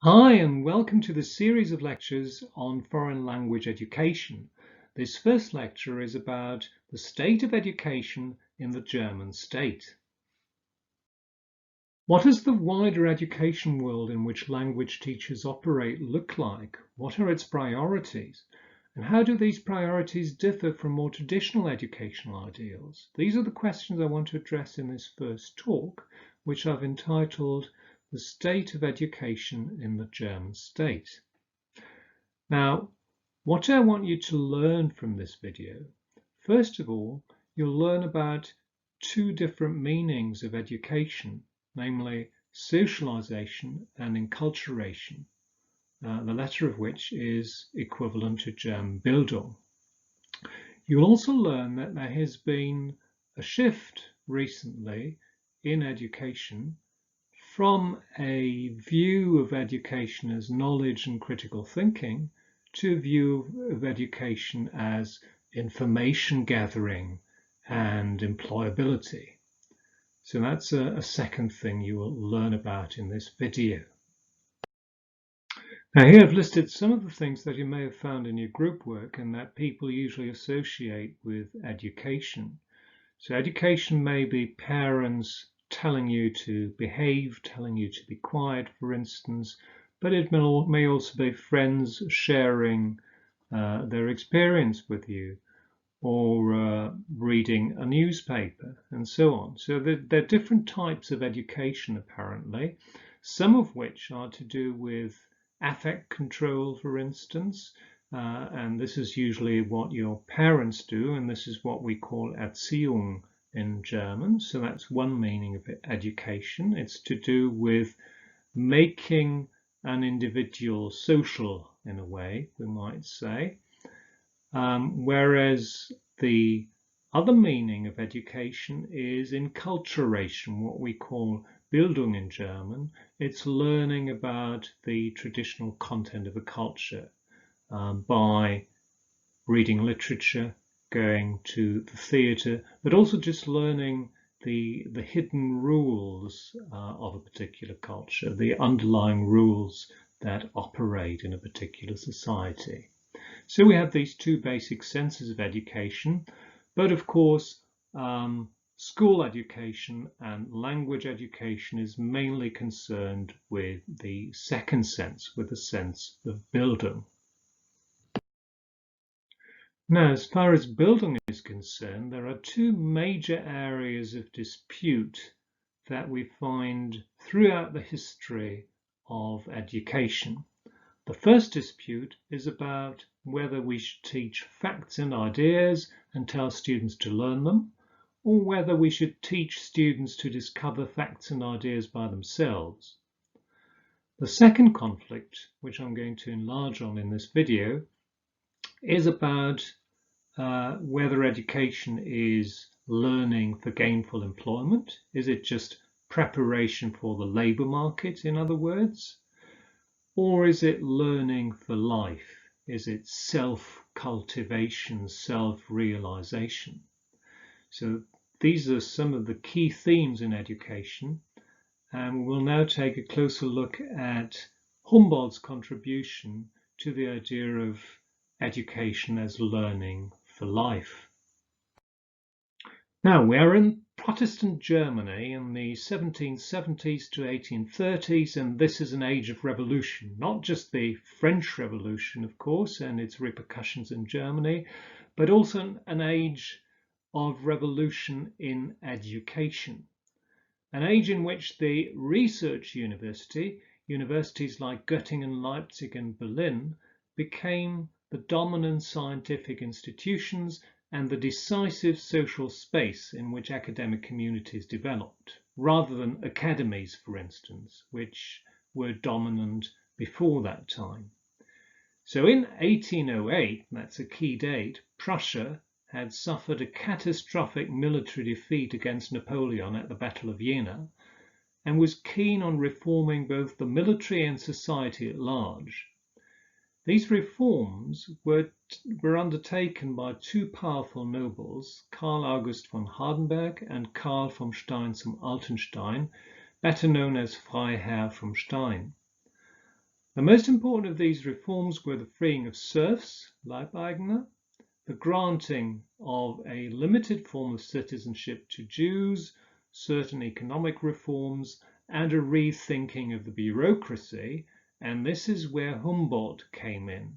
Hi, and welcome to the series of lectures on foreign language education. This first lecture is about the state of education in the German state. What does the wider education world in which language teachers operate look like? What are its priorities? And how do these priorities differ from more traditional educational ideals? These are the questions I want to address in this first talk, which I've entitled The State of Education in the German State. Now, what I want you to learn from this video, first of all, you'll learn about two different meanings of education, namely socialization and enculturation, the latter of which is equivalent to German Bildung. You'll also learn that there has been a shift recently in education from a view of education as knowledge and critical thinking to a view of education as information gathering and employability. So that's a second thing you will learn about in this video. Now here I've listed some of the things that you may have found in your group work and that people usually associate with education. So education may be parents telling you to behave, telling you to be quiet, for instance, but it may also be friends sharing their experience with you, or reading a newspaper, and so on. So there are different types of education, apparently, some of which are to do with affect control, for instance, and this is usually what your parents do, and this is what we call Erziehung in German. So that's one meaning of education. It's to do with making an individual social, in a way, we might say. Whereas the other meaning of education is enculturation, what we call Bildung in German. It's learning about the traditional content of a culture by reading literature, going to the theatre, but also just learning the hidden rules of a particular culture, the underlying rules that operate in a particular society. So we have these two basic senses of education, but of course, school education and language education is mainly concerned with the second sense, with the sense of Bildung. Now, as far as Bildung is concerned, there are two major areas of dispute that we find throughout the history of education. The first dispute is about whether we should teach facts and ideas and tell students to learn them, or whether we should teach students to discover facts and ideas by themselves. The second conflict, which I'm going to enlarge on in this video, is about whether education is learning for gainful employment. Is it just preparation for the labour market, in other words? Or is it learning for life? Is it self-cultivation, self-realization? So these are some of the key themes in education, and we'll now take a closer look at Humboldt's contribution to the idea of education as learning for life. Now, we are in Protestant Germany in the 1770s to 1830s, and this is an age of revolution, not just the French Revolution, of course, and its repercussions in Germany, but also an age of revolution in education, an age in which the research universities like Göttingen, Leipzig, and Berlin became the dominant scientific institutions and the decisive social space in which academic communities developed, rather than academies, for instance, which were dominant before that time. So in 1808, that's a key date, Prussia had suffered a catastrophic military defeat against Napoleon at the Battle of Jena and was keen on reforming both the military and society at large. These reforms were undertaken by two powerful nobles, Karl August von Hardenberg and Karl vom Stein zum Altenstein, better known as Freiherr vom Stein. The most important of these reforms were the freeing of serfs, Leibeigene, the granting of a limited form of citizenship to Jews, certain economic reforms, and a rethinking of the bureaucracy, and this is where Humboldt came in.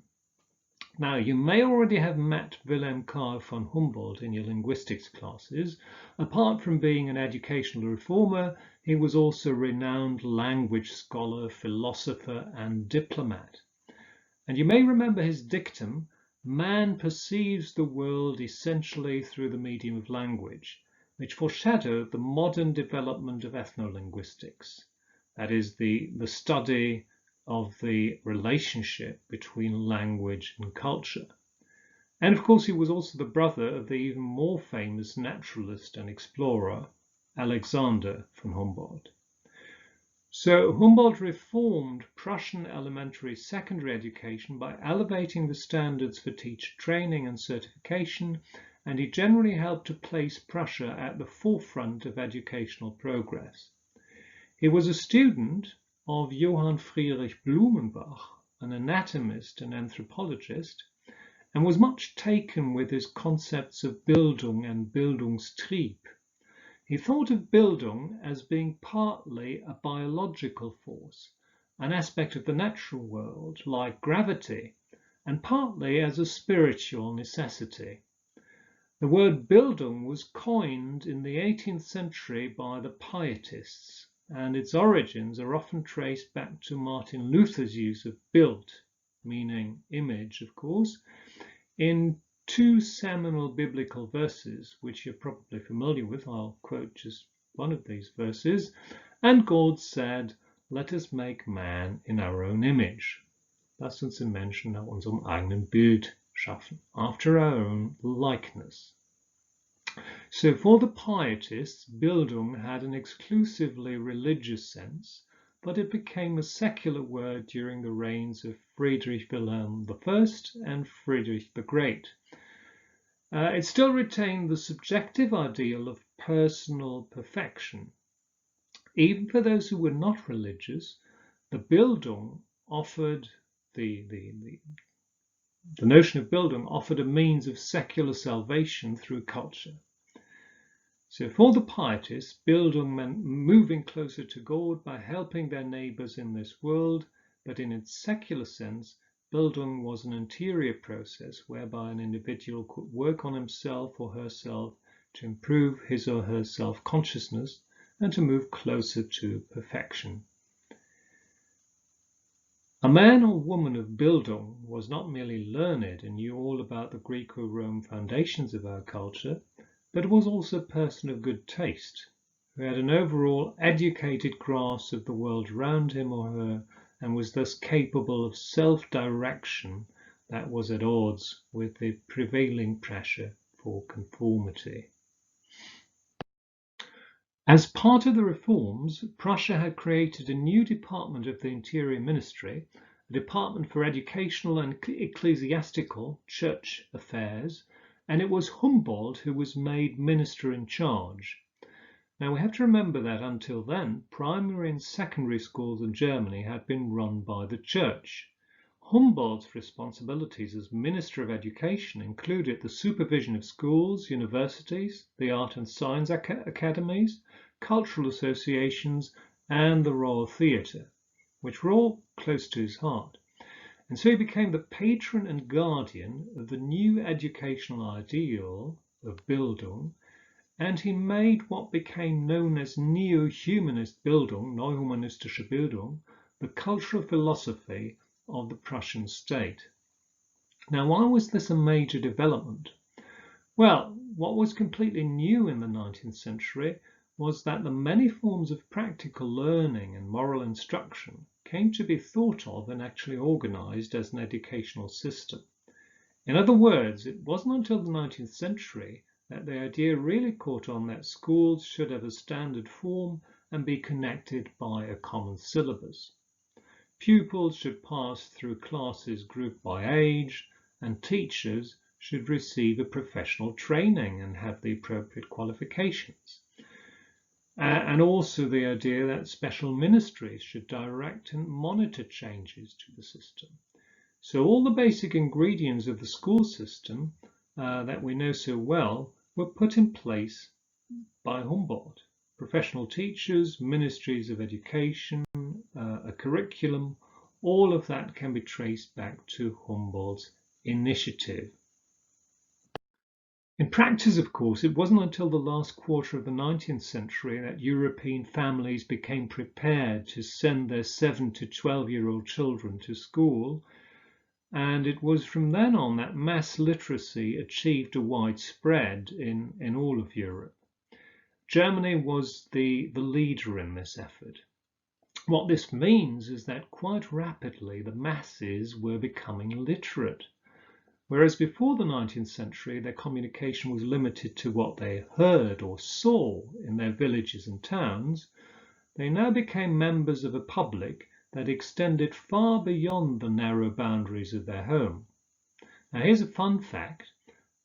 Now, you may already have met Wilhelm Karl von Humboldt in your linguistics classes. Apart from being an educational reformer, he was also a renowned language scholar, philosopher, and diplomat. And you may remember his dictum, man perceives the world essentially through the medium of language, which foreshadowed the modern development of ethnolinguistics. That is the study of the relationship between language and culture. And of course, he was also the brother of the even more famous naturalist and explorer, Alexander von Humboldt. So Humboldt reformed Prussian elementary secondary education by elevating the standards for teacher training and certification, and he generally helped to place Prussia at the forefront of educational progress. He was a student of Johann Friedrich Blumenbach, an anatomist and anthropologist, and was much taken with his concepts of Bildung and Bildungstrieb. He thought of Bildung as being partly a biological force, an aspect of the natural world, like gravity, and partly as a spiritual necessity. The word Bildung was coined in the 18th century by the Pietists, and its origins are often traced back to Martin Luther's use of Bild, meaning image, of course, in two seminal biblical verses, which you're probably familiar with. I'll quote just one of these verses. And God said, let us make man in our own image. Lass uns den Menschen nach unserem eigenen Bild schaffen, after our own likeness. So for the Pietists, Bildung had an exclusively religious sense, but it became a secular word during the reigns of Friedrich Wilhelm I and Friedrich the Great. It still retained the subjective ideal of personal perfection. Even for those who were not religious, the Bildung offered the notion of Bildung offered a means of secular salvation through culture. So for the Pietists, Bildung meant moving closer to God by helping their neighbors in this world, but in its secular sense, Bildung was an interior process whereby an individual could work on himself or herself to improve his or her self-consciousness and to move closer to perfection. A man or woman of Bildung was not merely learned and knew all about the Greco-Roman foundations of our culture, but was also a person of good taste, who had an overall educated grasp of the world around him or her, and was thus capable of self-direction that was at odds with the prevailing pressure for conformity. As part of the reforms, Prussia had created a new department of the Interior Ministry, a department for educational and ecclesiastical church affairs, and it was Humboldt who was made minister in charge. Now we have to remember that until then, primary and secondary schools in Germany had been run by the church. Humboldt's responsibilities as Minister of Education included the supervision of schools, universities, the art and science academies, cultural associations, and the Royal Theatre, which were all close to his heart. And so he became the patron and guardian of the new educational ideal of Bildung, and he made what became known as neo-humanist Bildung, neuhumanistische Bildung, the cultural philosophy of the Prussian state. Now, why was this a major development? Well, what was completely new in the 19th century was that the many forms of practical learning and moral instruction came to be thought of and actually organized as an educational system. In other words, it wasn't until the 19th century that the idea really caught on that schools should have a standard form and be connected by a common syllabus. Pupils should pass through classes grouped by age, and teachers should receive a professional training and have the appropriate qualifications. And also the idea that special ministries should direct and monitor changes to the system. So all the basic ingredients of the school system that we know so well were put in place by Humboldt. Professional teachers, ministries of education, a curriculum, all of that can be traced back to Humboldt's initiative. In practice, of course, it wasn't until the last quarter of the 19th century that European families became prepared to send their 7 to 12-year-old children to school, and it was from then on that mass literacy achieved a widespread in all of Europe. Germany was the leader in this effort. What this means is that quite rapidly the masses were becoming literate. Whereas before the 19th century, their communication was limited to what they heard or saw in their villages and towns, they now became members of a public that extended far beyond the narrow boundaries of their home. Now, here's a fun fact.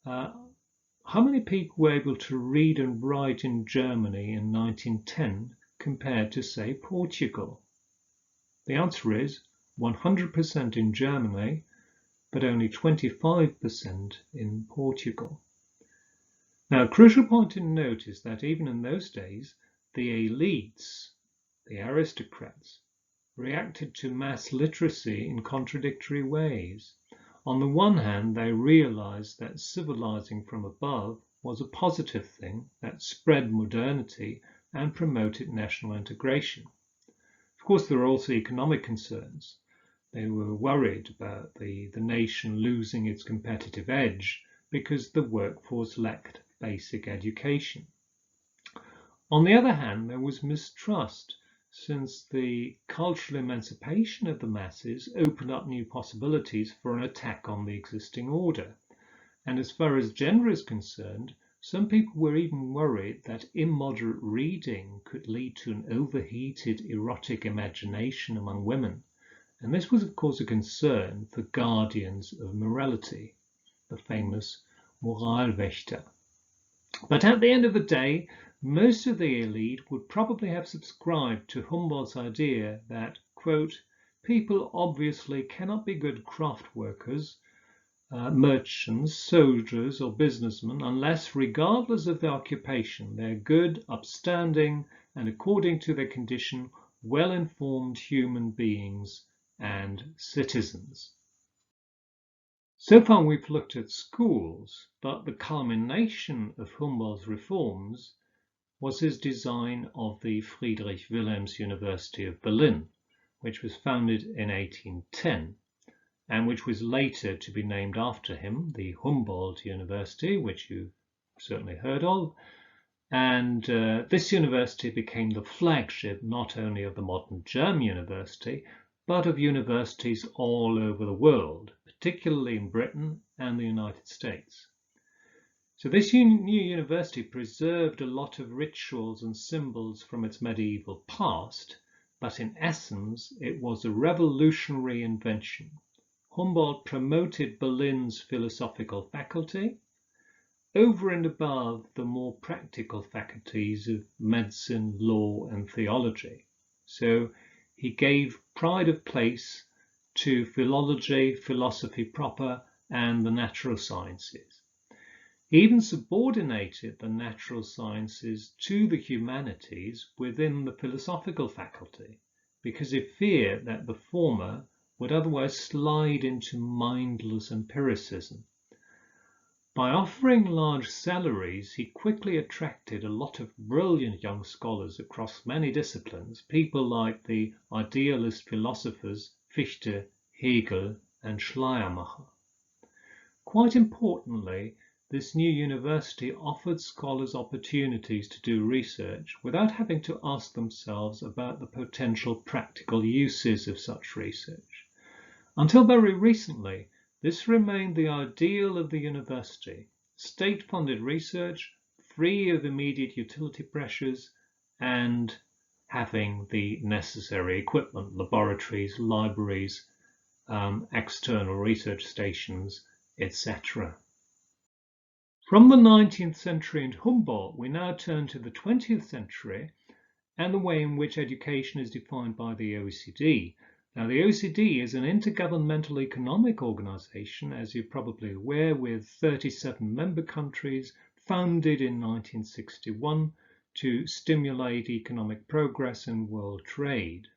How many people were able to read and write in Germany in 1910 compared to, say, Portugal? The answer is 100% in Germany, but only 25% in Portugal. Now, a crucial point to note is that even in those days, the elites, the aristocrats, reacted to mass literacy in contradictory ways. On the one hand, they realized that civilizing from above was a positive thing that spread modernity and promoted national integration. Of course, there were also economic concerns. They were worried about the nation losing its competitive edge because the workforce lacked basic education. On the other hand, there was mistrust, since the cultural emancipation of the masses opened up new possibilities for an attack on the existing order. And as far as gender is concerned, some people were even worried that immoderate reading could lead to an overheated erotic imagination among women. And this was, of course, a concern for guardians of morality, the famous Moralwächter. But at the end of the day, most of the elite would probably have subscribed to Humboldt's idea that, quote, people obviously cannot be good craft workers, merchants, soldiers, or businessmen unless, regardless of their occupation, they're good, upstanding, and according to their condition, well-informed human beings and citizens. So far we've looked at schools, but the culmination of Humboldt's reforms was his design of the Friedrich Wilhelms University of Berlin, which was founded in 1810 and which was later to be named after him, the Humboldt University, which you've certainly heard of. And this university became the flagship not only of the modern German university, but of universities all over the world, particularly in Britain and the United States. So this new university preserved a lot of rituals and symbols from its medieval past, but in essence, it was a revolutionary invention. Humboldt promoted Berlin's philosophical faculty over and above the more practical faculties of medicine, law, and theology. So he gave pride of place to philology, philosophy proper, and the natural sciences. He even subordinated the natural sciences to the humanities within the philosophical faculty, because he feared that the former would otherwise slide into mindless empiricism. By offering large salaries, he quickly attracted a lot of brilliant young scholars across many disciplines, people like the idealist philosophers Fichte, Hegel, and Schleiermacher. Quite importantly, this new university offered scholars opportunities to do research without having to ask themselves about the potential practical uses of such research. Until very recently, this remained the ideal of the university: state-funded research, free of immediate utility pressures, and having the necessary equipment, laboratories, libraries, external research stations, etc. From the 19th century and Humboldt, we now turn to the 20th century, and the way in which education is defined by the OECD. Now, the OECD is an intergovernmental economic organization, as you're probably aware, with 37 member countries, founded in 1961 to stimulate economic progress and world trade.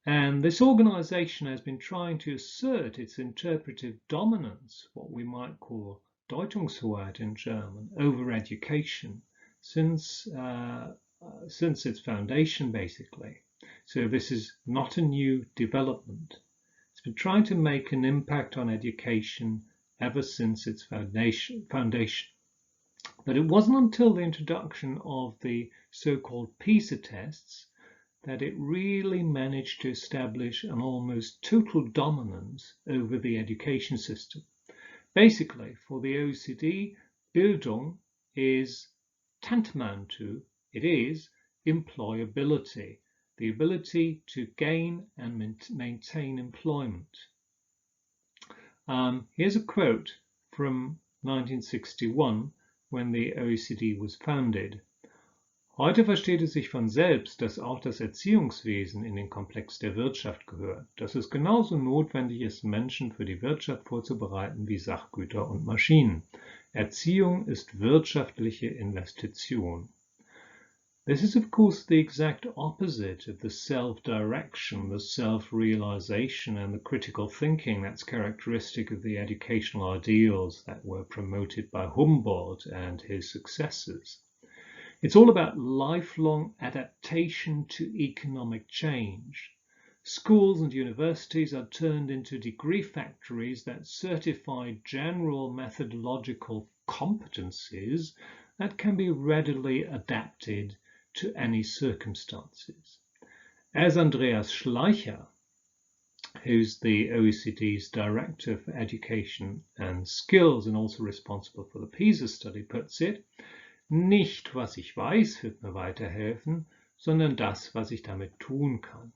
And this organization has been trying to assert its interpretive dominance, what we might call Deutungshoheit in German, over education since its foundation, basically. So this is not a new development. It's been trying to make an impact on education ever since its foundation. But it wasn't until the introduction of the so-called PISA tests that it really managed to establish an almost total dominance over the education system. Basically, for the OECD, Bildung is tantamount to, it is employability, the ability to gain and maintain employment. Here's a quote from 1961, when the OECD was founded. Heute versteht es sich von selbst, dass auch das Erziehungswesen in den Komplex der Wirtschaft gehört, dass es genauso notwendig ist, Menschen für die Wirtschaft vorzubereiten wie Sachgüter und Maschinen. Erziehung ist wirtschaftliche Investition. This is of course the exact opposite of the self-direction, the self-realization and the critical thinking that's characteristic of the educational ideals that were promoted by Humboldt and his successors. It's all about lifelong adaptation to economic change. Schools and universities are turned into degree factories that certify general methodological competencies that can be readily adapted to any circumstances. As Andreas Schleicher, who's the OECD's Director for Education and Skills and also responsible for the PISA study, puts it, nicht, was ich weiß, wird mir weiterhelfen, sondern das, was ich damit tun kann.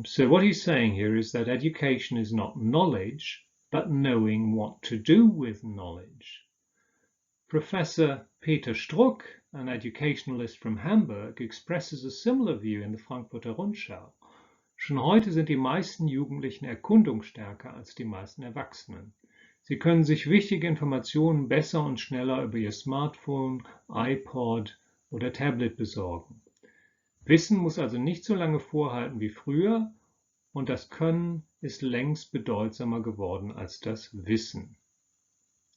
So what he's saying here is that education is not knowledge, but knowing what to do with knowledge. Professor Peter Struck, an educationalist from Hamburg, expresses a similar view in the Frankfurter Rundschau. Schon heute sind die meisten Jugendlichen erkundungsstärker als die meisten Erwachsenen. Sie können sich wichtige Informationen besser und schneller über ihr Smartphone, iPod oder Tablet besorgen. Wissen muss also nicht so lange vorhalten wie früher und das Können ist längst bedeutsamer geworden als das Wissen.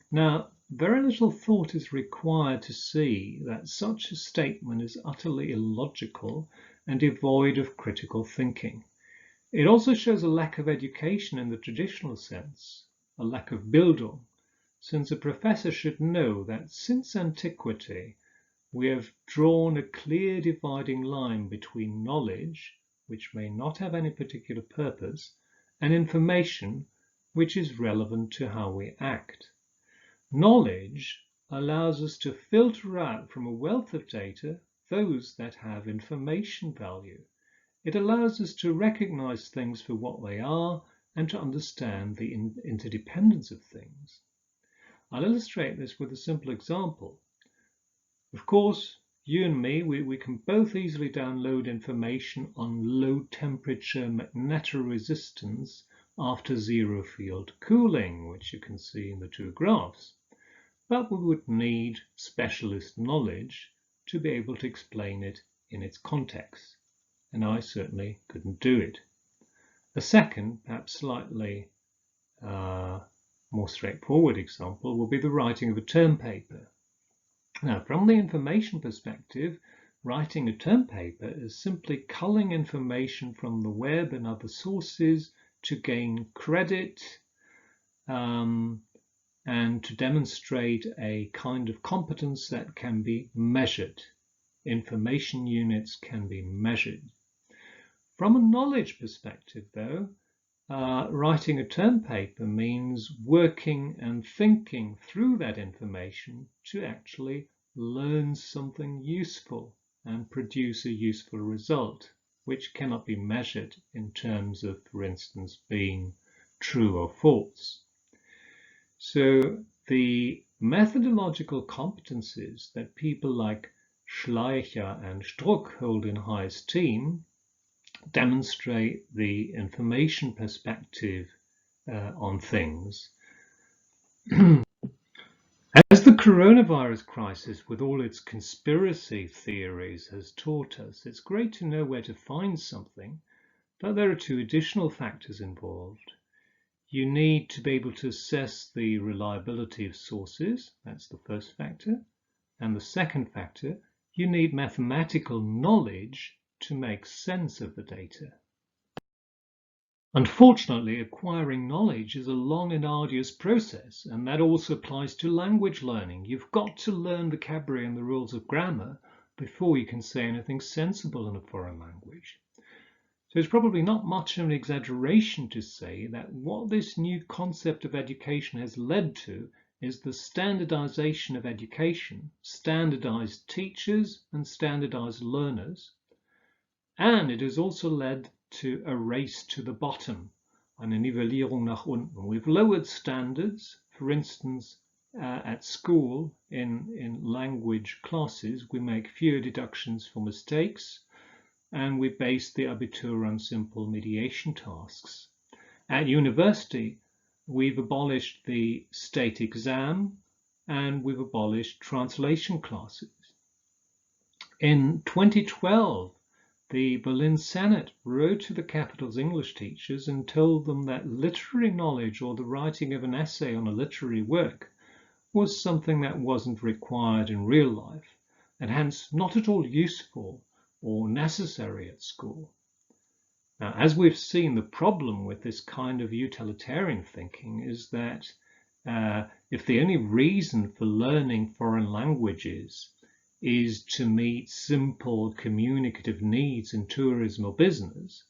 Now, very little thought is required to see that such a statement is utterly illogical and devoid of critical thinking. It also shows a lack of education in the traditional sense, a lack of Bildung, since a professor should know that since antiquity we have drawn a clear dividing line between knowledge, which may not have any particular purpose, and information, which is relevant to how we act. Knowledge allows us to filter out from a wealth of data those that have information value. It allows us to recognize things for what they are and to understand the interdependence of things. I'll illustrate this with a simple example. Of course, you and me, we can both easily download information on low temperature magnetoresistance after zero field cooling, which you can see in the two graphs. But we would need specialist knowledge to be able to explain it in its context, and I certainly couldn't do it. A second, perhaps slightly more straightforward example will be the writing of a term paper. Now, from the information perspective, writing a term paper is simply culling information from the web and other sources to gain credit and to demonstrate a kind of competence that can be measured. Information units can be measured. From a knowledge perspective, though, writing a term paper means working and thinking through that information to actually learn something useful and produce a useful result, which cannot be measured in terms of, for instance, being true or false. So the methodological competencies that people like Schleicher and Struck hold in high esteem demonstrate the information perspective on things. As the coronavirus crisis, with all its conspiracy theories, has taught us, it's great to know where to find something, but there are two additional factors involved. You need to be able to assess the reliability of sources, that's the first factor, and the second factor, you need mathematical knowledge to make sense of the data. Unfortunately, acquiring knowledge is a long and arduous process, and that also applies to language learning. You've got to learn vocabulary and the rules of grammar before you can say anything sensible in a foreign language. So it's probably not much of an exaggeration to say that what this new concept of education has led to is the standardization of education, standardized teachers and standardized learners, and it has also led to a race to the bottom, eine Nivellierung nach unten. We've lowered standards. For instance, at school, in language classes, we make fewer deductions for mistakes, and we base the Abitur on simple mediation tasks. At university, we've abolished the state exam, and we've abolished translation classes. In 2012, the Berlin Senate wrote to the capital's English teachers and told them that literary knowledge or the writing of an essay on a literary work was something that wasn't required in real life and hence not at all useful or necessary at school. Now, as we've seen, the problem with this kind of utilitarian thinking is that if the only reason for learning foreign languages is to meet simple communicative needs in tourism or business,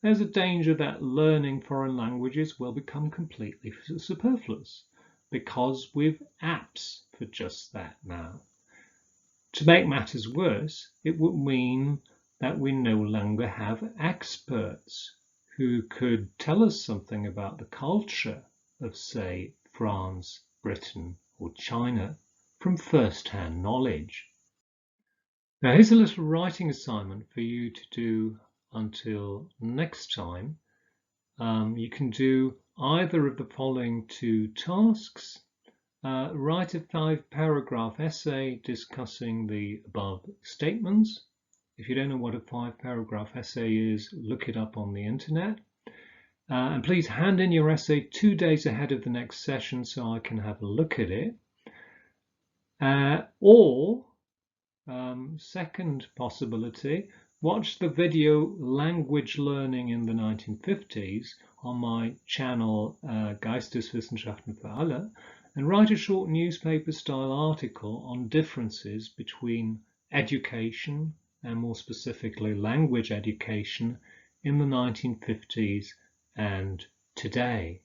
there's a danger that learning foreign languages will become completely superfluous because we've apps for just that now. To make matters worse, it would mean that we no longer have experts who could tell us something about the culture of, say, France, Britain, or China from first-hand knowledge. Now, here's a little writing assignment for you to do until next time. You can do either of the following two tasks. Write a 5-paragraph essay discussing the above statements. If you don't know what a 5-paragraph essay is, look it up on the internet. And please hand in your essay 2 days ahead of the next session so I can have a look at it. Second possibility, watch the video Language Learning in the 1950s on my channel Geisteswissenschaften für alle and write a short newspaper-style article on differences between education and more specifically language education in the 1950s and today.